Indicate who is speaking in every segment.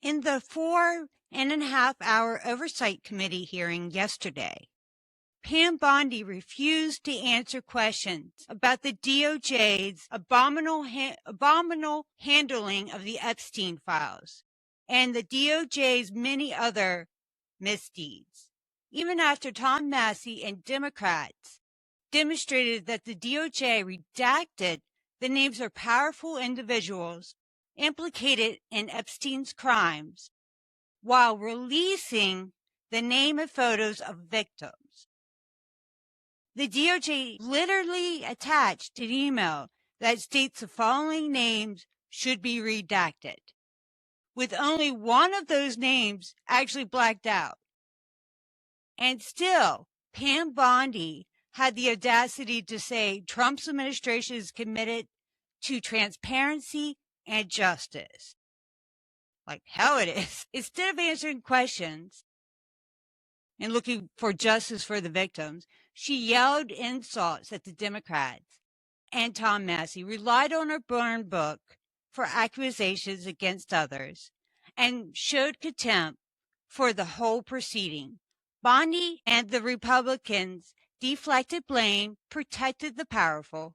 Speaker 1: In the 4.5-hour oversight committee hearing yesterday, Pam Bondi refused to answer questions about the DOJ's abominable handling of the Epstein files and the DOJ's many other misdeeds, even after Tom Massie and Democrats demonstrated that the DOJ redacted the names of powerful individuals implicated in Epstein's crimes while releasing the name and photos of victims. The DOJ literally attached an email that states the following names should be redacted, with only one of those names actually blacked out. And still, Pam Bondi had the audacity to say Trump's administration is committed to transparency and justice. Like hell it is. Instead of answering questions and looking for justice for the victims, she yelled insults at the Democrats, and Tom Massie relied on her burn book for accusations against others and showed contempt for the whole proceeding. Bondi and the Republicans deflected blame, protected the powerful,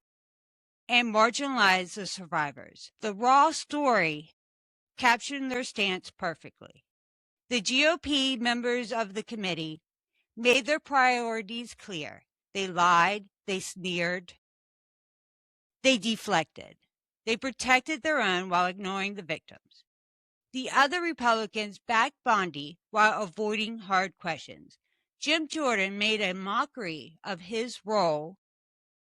Speaker 1: and marginalized the survivors. The raw story captured their stance perfectly. The GOP members of the committee made their priorities clear. They lied, they sneered, they deflected. They protected their own while ignoring the victims. The other Republicans backed Bondi while avoiding hard questions. Jim Jordan made a mockery of his role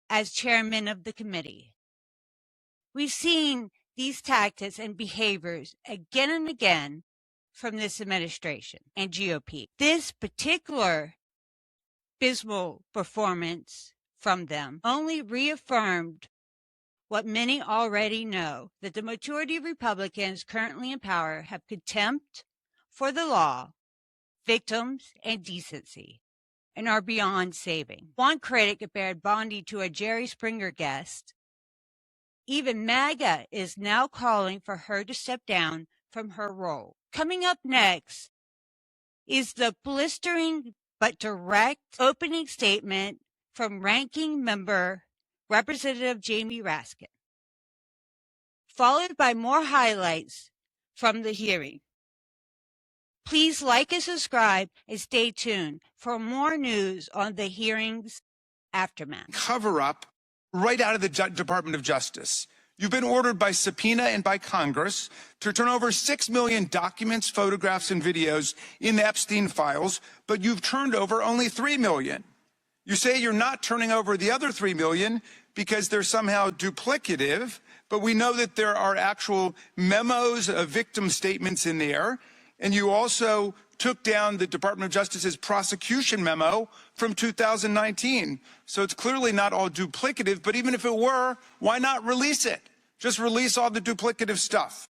Speaker 1: as chairman of the committee. We've seen these tactics and behaviors again and again from this administration and GOP. This particular abysmal performance from them only reaffirmed what many already know, that the majority of Republicans currently in power have contempt for the law, victims, and decency, and are beyond saving. One critic compared Bondi to a Jerry Springer guest. Even MAGA is now calling for her to step down from her role. Coming up next is the blistering but direct opening statement from Ranking Member Representative Jamie Raskin, followed by more highlights from the hearing. Please like and subscribe and stay tuned for more news on the hearing's aftermath.
Speaker 2: Cover up right out of the Department of Justice. You've been ordered by subpoena and by Congress to turn over 6 million documents, photographs, and videos in the Epstein files, but you've turned over only 3 million. You say you're not turning over the other 3 million because they're somehow duplicative, but we know that there are actual memos of victim statements in there, and you also took down the Department of Justice's prosecution memo from 2019. So it's clearly not all duplicative, but even if it were, why not release it? Just release all the duplicative stuff.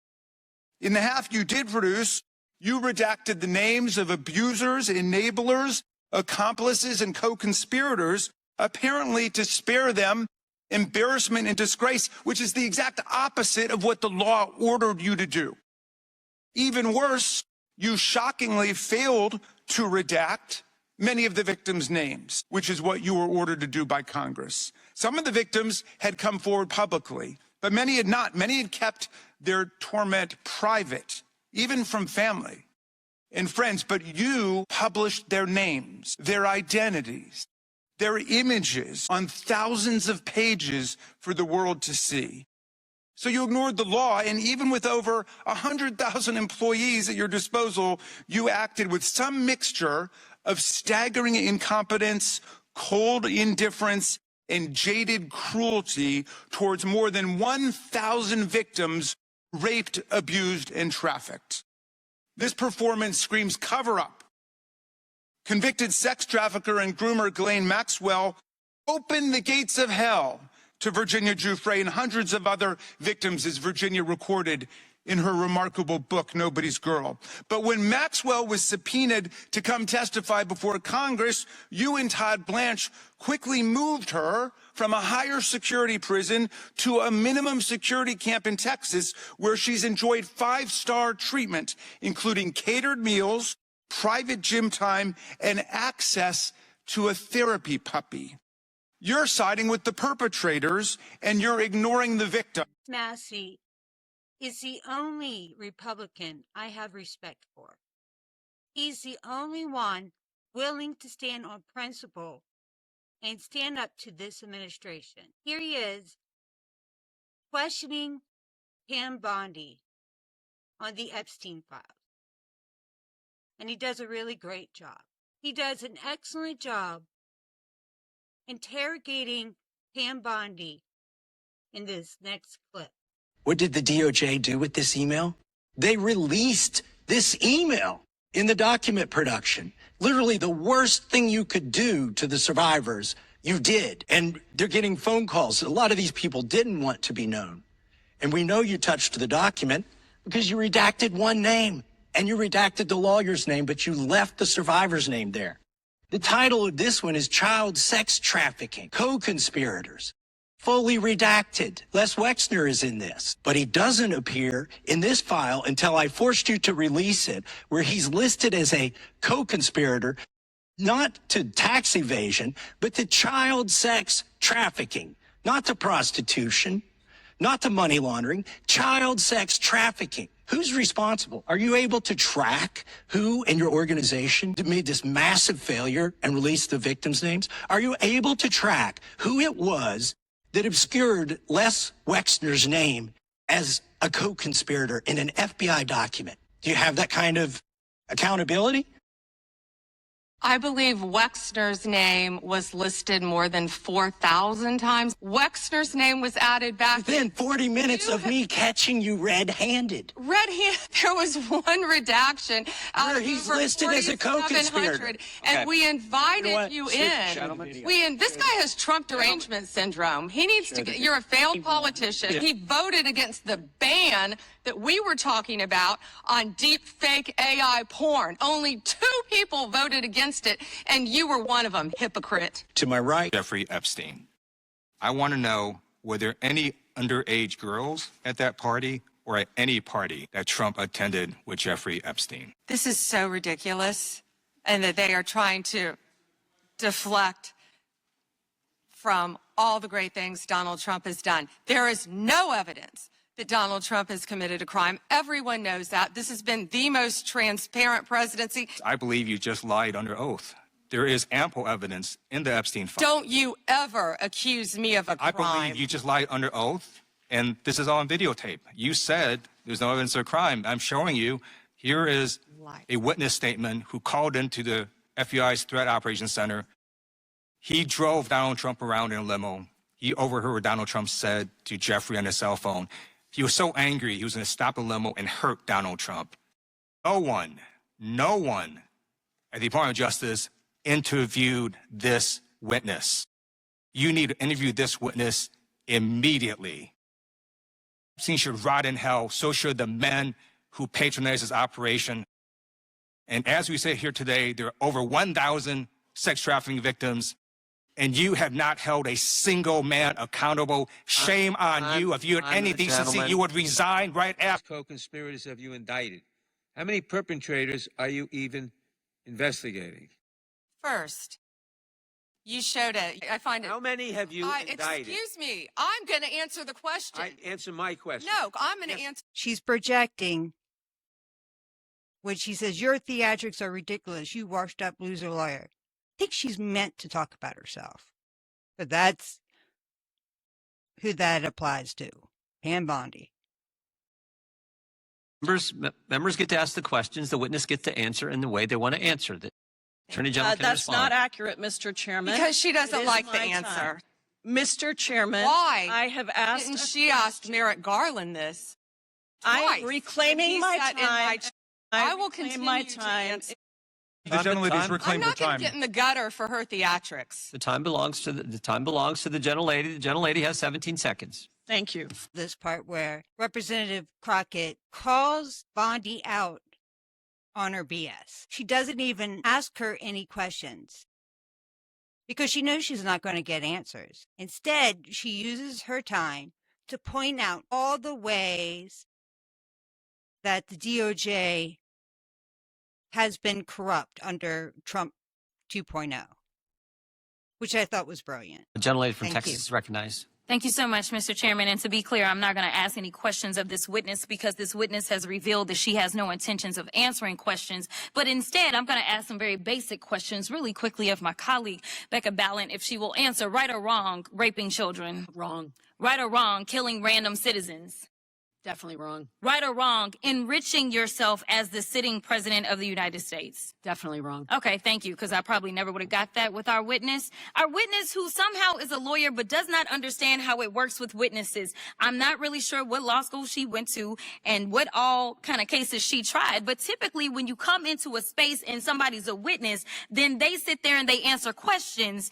Speaker 2: In the half you did produce, you redacted the names of abusers, enablers, accomplices, and co-conspirators, apparently to spare them embarrassment and disgrace, which is the exact opposite of what the law ordered you to do. Even worse, you shockingly failed to redact many of the victims' names, which is what you were ordered to do by Congress. Some of the victims had come forward publicly, but many had not. Many had kept their torment private, even from family and friends. But you published their names, their identities, their images on thousands of pages for the world to see. So you ignored the law, and even with over 100,000 employees at your disposal, you acted with some mixture of staggering incompetence, cold indifference, and jaded cruelty towards more than 1,000 victims raped, abused, and trafficked. This performance screams cover-up. Convicted sex trafficker and groomer Ghislaine Maxwell opened the gates of hell to Virginia Giuffre and hundreds of other victims, as Virginia recorded in her remarkable book, Nobody's Girl. But when Maxwell was subpoenaed to come testify before Congress, you and Todd Blanche quickly moved her from a higher security prison to a minimum security camp in Texas, where she's enjoyed 5-star treatment, including catered meals, private gym time, and access to a therapy puppy. You're siding with the perpetrators, and you're ignoring the victim.
Speaker 1: Massey is the only Republican I have respect for. He's the only one willing to stand on principle and stand up to this administration. Here he is questioning Pam Bondi on the Epstein files. And he does a really great job. He does an excellent job interrogating Pam Bondi in this next clip.
Speaker 3: What did the DOJ do with this email? They released this email in the document production. Literally the worst thing you could do to the survivors, you did. And they're getting phone calls. A lot of these people didn't want to be known. And we know you touched the document because you redacted one name and you redacted the lawyer's name, but you left the survivor's name there. The title of this one is Child Sex Trafficking, Co-Conspirators. Fully redacted. Les Wexner is in this, but he doesn't appear in this file until I forced you to release it, where he's listed as a co-conspirator, not to tax evasion, but to child sex trafficking, not to prostitution, not to money laundering, child sex trafficking. Who's responsible? Are you able to track who in your organization made this massive failure and released the victims' names? Are you able to track who it was that obscured Les Wexner's name as a co-conspirator in an FBI document? Do you have that kind of accountability?
Speaker 4: I believe Wexner's name was listed more than 4,000 times. Wexner's name was added back.
Speaker 3: Within 40 minutes of me catching you red-handed.
Speaker 4: Red-handed. There was one redaction out
Speaker 3: Where
Speaker 4: of
Speaker 3: he's
Speaker 4: over
Speaker 3: listed as a co-conspirator.
Speaker 4: 4,700, and we invited you in.
Speaker 3: Gentlemen.
Speaker 4: This guy has Trump derangement syndrome. He needs to get, you're a failed politician. He voted against the ban that we were talking about on deep fake AI porn. Only 2 people voted against it, and you were one of them, hypocrite.
Speaker 3: To my right.
Speaker 5: Jeffrey Epstein. I want to know, were there any underage girls at that party or at any party that Trump attended with Jeffrey Epstein?
Speaker 4: This is so ridiculous, and that they are trying to deflect from all the great things Donald Trump has done. There is no evidence that Donald Trump has committed a crime. Everyone knows that. This has been the most transparent presidency.
Speaker 5: I believe you just lied under oath. There is ample evidence in the Epstein file.
Speaker 4: Don't you ever accuse me of a crime.
Speaker 5: I believe you just lied under oath, and this is all on videotape. You said there's no evidence of a crime. I'm showing you. Here is a witness statement who called into the FBI's Threat Operations Center. He drove Donald Trump around in a limo. He overheard what Donald Trump said to Jeffrey on his cell phone. He was so angry, he was going to stop the limo and hurt Donald Trump. No one at the Department of Justice interviewed this witness. You need to interview this witness immediately. Epstein should rot in hell. So should the men who patronize this operation. And as we sit here today, there are over 1,000 sex trafficking victims, and you have not held a single man accountable. Shame on you. If you had any decency, you would resign right after.
Speaker 6: Co-conspirators have you indicted? How many perpetrators are you even investigating?
Speaker 4: First, you showed it. I find it.
Speaker 6: How many have you indicted?
Speaker 4: Excuse me. I'm going to answer the question.
Speaker 6: Answer my question.
Speaker 4: No, I'm going to answer.
Speaker 1: She's projecting when she says, your theatrics are ridiculous. You washed up loser lawyer. I think she's meant to talk about herself. But that's who that applies to. Pam Bondi.
Speaker 7: Members get to ask the questions. The witness gets to answer in the way they want to answer. The Attorney General can
Speaker 8: That's
Speaker 7: respond.
Speaker 8: not accurate, Mr. Chairman.
Speaker 4: Because she doesn't like the
Speaker 8: my
Speaker 4: answer.
Speaker 8: time. Mr. Chairman.
Speaker 4: Why?
Speaker 8: I have asked.
Speaker 4: Didn't she ask Merrick Garland this?
Speaker 8: I'm reclaiming my time.
Speaker 4: I will
Speaker 8: reclaim
Speaker 4: continue
Speaker 8: my
Speaker 4: to
Speaker 8: time.
Speaker 4: answer.
Speaker 2: The gentlelady's
Speaker 4: I'm
Speaker 2: reclaimed her
Speaker 4: not going
Speaker 2: time.
Speaker 4: to get in the gutter for her theatrics.
Speaker 7: The time belongs to the gentlelady. The gentlelady has 17 seconds.
Speaker 8: Thank you.
Speaker 1: This part where Representative Crockett calls Bondi out on her BS. She doesn't even ask her any questions because she knows she's not going to get answers. Instead, she uses her time to point out all the ways that the DOJ has been corrupt under Trump 2.0, which I thought was brilliant.
Speaker 7: The gentlelady from
Speaker 1: Thank
Speaker 7: Texas
Speaker 1: you.
Speaker 7: is recognized.
Speaker 9: Thank you so much, Mr. Chairman. And to be clear, I'm not going to ask any questions of this witness because this witness has revealed that she has no intentions of answering questions. But instead, I'm going to ask some very basic questions really quickly of my colleague, Becca Ballant, if she will answer right or wrong, raping children.
Speaker 8: Wrong.
Speaker 9: Right or wrong, killing random citizens.
Speaker 8: Definitely wrong.
Speaker 9: Right or wrong, enriching yourself as the sitting president of the United States.
Speaker 8: Definitely wrong.
Speaker 9: Okay, thank you, because I probably never would have got that with our witness. Our witness who somehow is a lawyer but does not understand how it works with witnesses. I'm not really sure what law school she went to and what all kind of cases she tried, but typically when you come into a space and somebody's a witness, then they sit there and they answer questions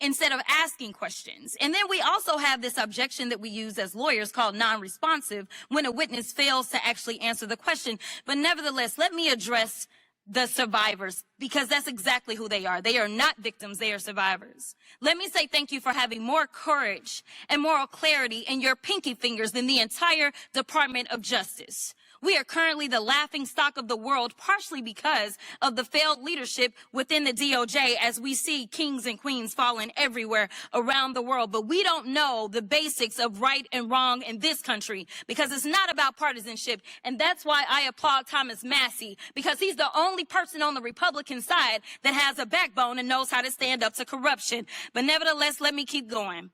Speaker 9: instead of asking questions. And then we also have this objection that we use as lawyers called non-responsive when a witness fails to actually answer the question. But nevertheless, let me address the survivors because that's exactly who they are. They are not victims, they are survivors. Let me say thank you for having more courage and moral clarity in your pinky fingers than the entire Department of Justice. We are currently the laughing stock of the world, partially because of the failed leadership within the DOJ as we see kings and queens falling everywhere around the world. But we don't know the basics of right and wrong in this country because it's not about partisanship. And that's why I applaud Thomas Massie, because he's the only person on the Republican side that has a backbone and knows how to stand up to corruption. But nevertheless, let me keep going.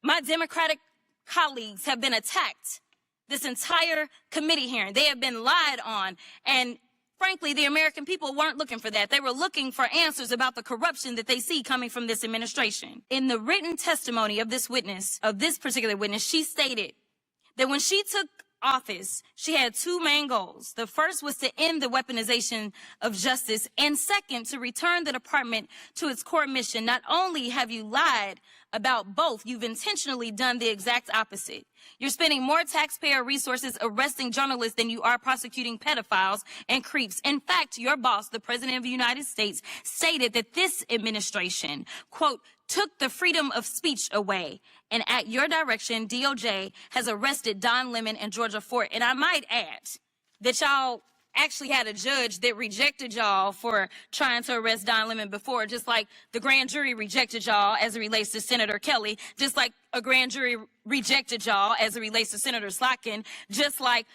Speaker 9: My Democratic colleagues have been attacked this entire committee hearing. They have been lied on. And frankly, the American people weren't looking for that. They were looking for answers about the corruption that they see coming from this administration. In the written testimony of this witness, of this particular witness, she stated that when she took office, she had two main goals. The first was to end the weaponization of justice, and second, to return the department to its core mission. Not only have you lied about both, you've intentionally done the exact opposite. You're spending more taxpayer resources arresting journalists than you are prosecuting pedophiles and creeps. In fact, your boss, the President of the United States, stated that this administration, quote, took the freedom of speech away. And at your direction, DOJ has arrested Don Lemon and Georgia Fort. And I might add that y'all actually had a judge that rejected y'all for trying to arrest Don Lemon before, just like the grand jury rejected y'all as it relates to Senator Kelly, just like a grand jury rejected y'all as it relates to Senator Slotkin, just like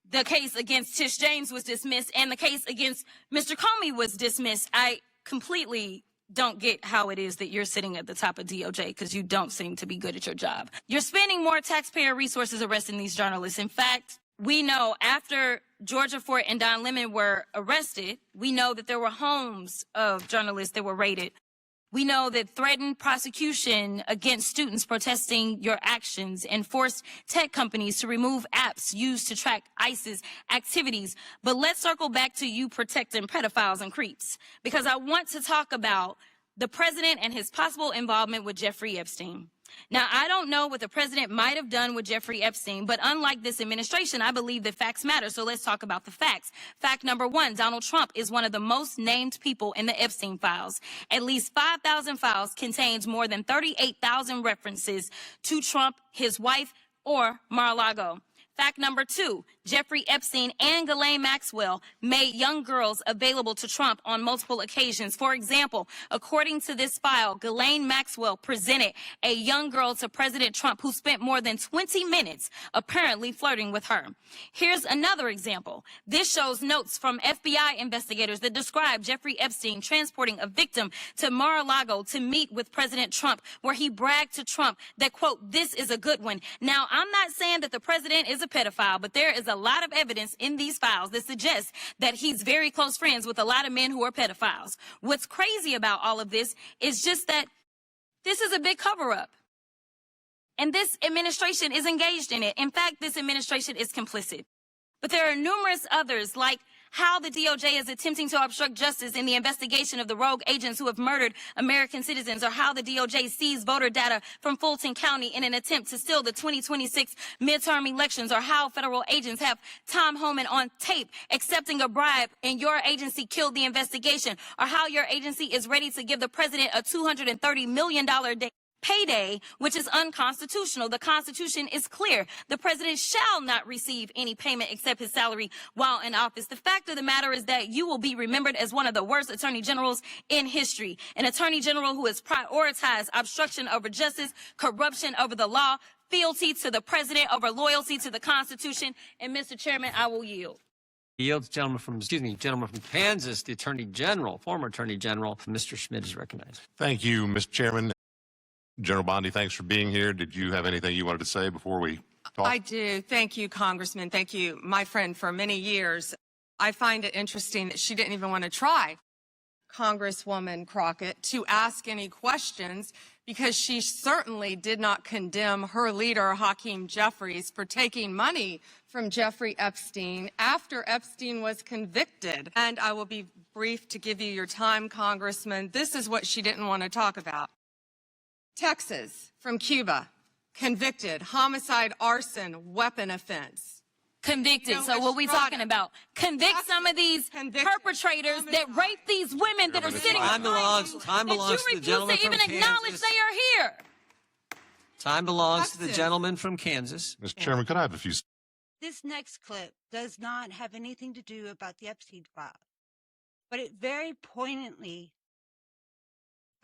Speaker 9: the case against Tish James was dismissed and the case against Mr. Comey was dismissed. I completely don't get how it is that you're sitting at the top of DOJ because you don't seem to be good at your job. You're spending more taxpayer resources arresting these journalists. In fact, we know after Georgia Fort and Don Lemon were arrested, we know that there were homes of journalists that were raided. We know that threatened prosecution against students protesting your actions and forced tech companies to remove apps used to track ISIS activities. But let's circle back to you protecting pedophiles and creeps, because I want to talk about the president and his possible involvement with Jeffrey Epstein. Now, I don't know what the president might have done with Jeffrey Epstein, but unlike this administration, I believe that facts matter. So let's talk about the facts. Fact number one, Donald Trump is one of the most named people in the Epstein files. At least 5,000 files contains more than 38,000 references to Trump, his wife, or Mar-a-Lago. Fact number two, Jeffrey Epstein and Ghislaine Maxwell made young girls available to Trump on multiple occasions. For example, according to this file, Ghislaine Maxwell presented a young girl to President Trump who spent more than 20 minutes apparently flirting with her. Here's another example. This shows notes from FBI investigators that describe Jeffrey Epstein transporting a victim to Mar-a-Lago to meet with President Trump, where he bragged to Trump that, quote, this is a good one. Now, I'm not saying that the president is a pedophile, but there is a lot of evidence in these files that suggests that he's very close friends with a lot of men who are pedophiles. What's crazy about all of this is just that this is a big cover-up. And this administration is engaged in it. In fact, this administration is complicit. But there are numerous others, like how the DOJ is attempting to obstruct justice in the investigation of the rogue agents who have murdered American citizens, or how the DOJ seized voter data from Fulton County in an attempt to steal the 2026 midterm elections, or how federal agents have Tom Homan on tape accepting a bribe and your agency killed the investigation, or how your agency is ready to give the president a $230 million payday, which is unconstitutional. The Constitution is clear. The president shall not receive any payment except his salary while in office. The fact of the matter is that you will be remembered as one of the worst attorney generals in history. An attorney general who has prioritized obstruction over justice, corruption over the law, fealty to the president over loyalty to the Constitution. And Mr. Chairman, I will yield.
Speaker 7: Yield, gentleman from Kansas, the Attorney General, former Attorney General, Mr. Schmidt is recognized.
Speaker 10: Thank you, Mr. Chairman. General Bondi, thanks for being here. Did you have anything you wanted to say before we talk?
Speaker 4: I do. Thank you, Congressman. Thank you, my friend, for many years. I find it interesting that she didn't even want to try, Congresswoman Crockett, to ask any questions, because she certainly did not condemn her leader, Hakeem Jeffries, for taking money from Jeffrey Epstein after Epstein was convicted. And I will be brief to give you your time, Congressman. This is what she didn't want to talk about. Texas, from Cuba, convicted, homicide, arson, weapon offense.
Speaker 9: Convicted. So what we talking about? Convict some of these perpetrators that rape these women that are sitting
Speaker 7: Time belongs
Speaker 9: that
Speaker 7: to
Speaker 9: you
Speaker 7: the gentleman
Speaker 9: refuse to
Speaker 7: from
Speaker 9: even acknowledge
Speaker 7: Kansas.
Speaker 9: they are here.
Speaker 7: Time belongs to the gentleman from Kansas.
Speaker 10: Mr. Chairman, could I have a few?
Speaker 1: This next clip does not have anything to do about the Epstein file, but it very poignantly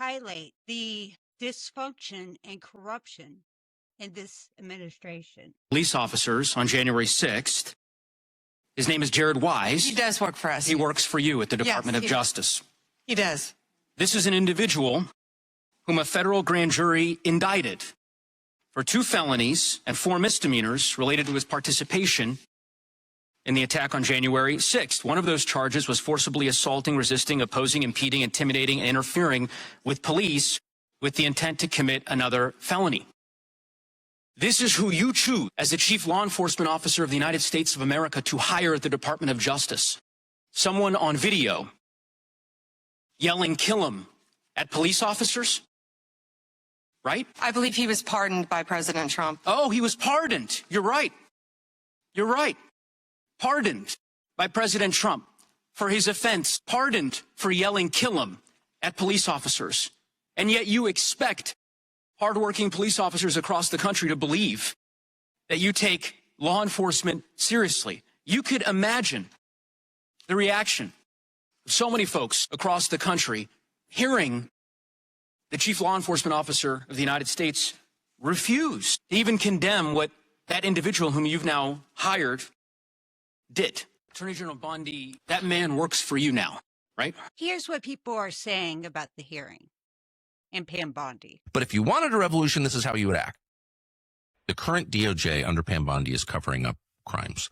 Speaker 1: highlights the dysfunction and corruption in this administration.
Speaker 11: Police officers on January 6th. His name is Jared Wise.
Speaker 4: He does work for us.
Speaker 11: He works for you at the Department of
Speaker 4: he
Speaker 11: Justice.
Speaker 4: He does.
Speaker 11: This is an individual whom a federal grand jury indicted for 2 felonies and 4 misdemeanors related to his participation in the attack on January 6th. One of those charges was forcibly assaulting, resisting, opposing, impeding, intimidating, and interfering with police with the intent to commit another felony. This is who you choose as the chief law enforcement officer of the United States of America to hire at the Department of Justice. Someone on video yelling, "Kill him," at police officers, right?
Speaker 4: I believe he was pardoned by President Trump.
Speaker 11: Oh, he was pardoned. You're right. You're right. Pardoned by President Trump for his offense. Pardoned for yelling, "Kill him," at police officers. And yet you expect hardworking police officers across the country to believe that you take law enforcement seriously. You could imagine the reaction of so many folks across the country hearing the chief law enforcement officer of the United States refuse to even condemn what that individual whom you've now hired did. Attorney General Bondi, that man works for you now, right?
Speaker 1: Here's what people are saying about the hearing and Pam Bondi.
Speaker 12: But if you wanted a revolution, this is how you would act. The current DOJ under Pam Bondi is covering up crimes,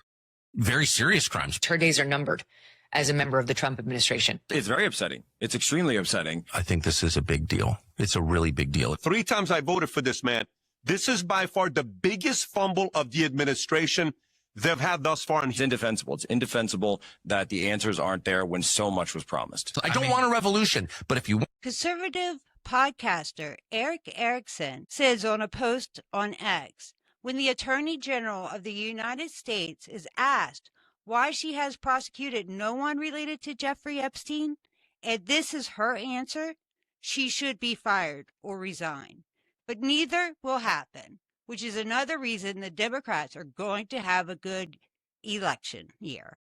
Speaker 12: very serious crimes.
Speaker 13: Her days are numbered as a member of the Trump administration.
Speaker 14: It's very upsetting. It's extremely upsetting.
Speaker 12: I think this is a big deal. It's a really big deal.
Speaker 15: 3 times I voted for this man. This is by far the biggest fumble of the administration they've had thus far.
Speaker 14: It's indefensible. It's indefensible that the answers aren't there when so much was promised.
Speaker 12: I don't want a revolution, but if you...
Speaker 1: Conservative podcaster Eric Erickson says on a post on X, when the Attorney General of the United States is asked why she has prosecuted no one related to Jeffrey Epstein, and this is her answer, she should be fired or resign. But neither will happen, which is another reason the Democrats are going to have a good election year.